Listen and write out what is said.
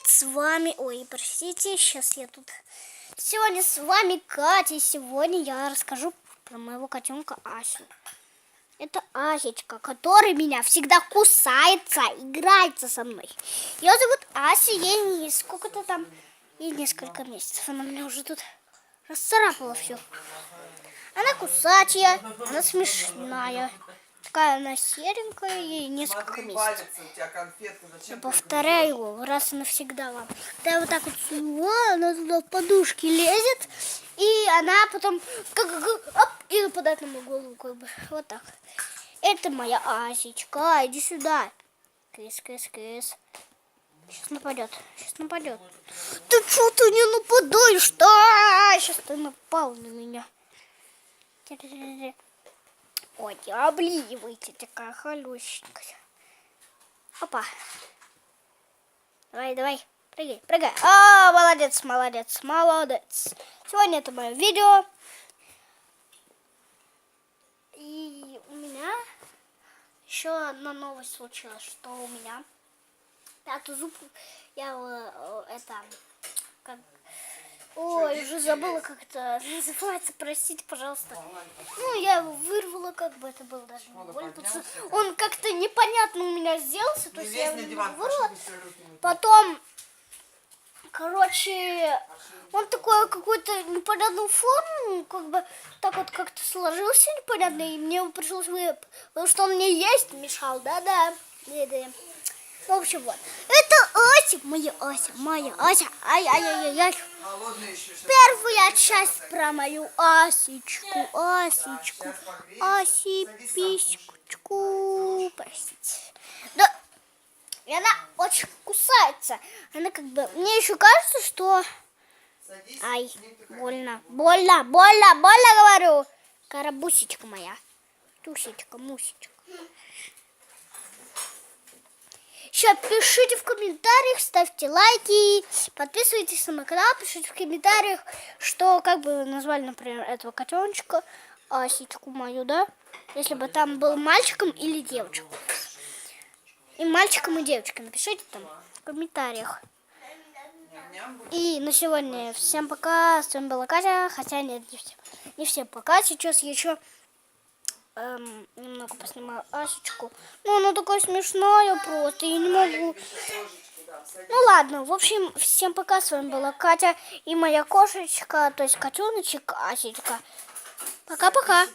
привет, с вами, ой, простите, сейчас я тут, сегодня с вами Катя, и сегодня я расскажу про моего котенка Асю. Это Асечка, который меня всегда кусается, играется со мной. Ее зовут Ася, ей сколько-то там, ей несколько месяцев, она меня уже тут расцарапала все. Она кусачая, она смешная. Такая она серенькая, ей несколько месяцев. Я повторяю раз и навсегда вам. Да, вот так вот она туда в подушки лезет, и она потом оп, и нападает на мою голову, как бы. Вот так. Это моя Асечка, иди сюда. Кыс. Сейчас нападет, Ты что ты не нападаешь-то? Сейчас ты напал на меня. Ой, не обливайте, такая холющенькая. Опа. Давай, прыгай. А, молодец. Сегодня это мое видео. И у меня еще одна новость случилась, что у меня пятый зуб, я ой, уже забыла, как это называется, простите, пожалуйста. Ну, я его вырвала, как бы это было даже не больно. Он как-то непонятно у меня сделался, то есть я его вырвала. Потом, короче, он такой какой-то непонятную форму, как бы так вот как-то сложился непонятно, и мне его пришлось вырвать, потому что он мне есть мешал, да. В общем, вот. Это Ася, моя Ася. Ай. Первая часть про мою Асечку. Асипиську. Простите. Да. И она очень кусается. Она как бы... Мне еще кажется, что... Ай, больно, говорю. Карабусечка моя. Тусечка, мусечка. Еще пишите в комментариях, ставьте лайки, подписывайтесь на мой канал, пишите в комментариях, что как бы назвали, например, этого котеночка, Асечку мою, да? Если бы там был мальчиком или девочкой. И мальчиком, и девочкой напишите там в комментариях. И на сегодня всем пока, с вами была Катя, хотя нет, не всем пока, сейчас я еще... немного поснимаю Асечку. Ну, она такая смешная просто, я не могу. Ну ладно, в общем, всем пока, с вами была Катя и моя кошечка, то есть котеночек Асечка. Пока-пока.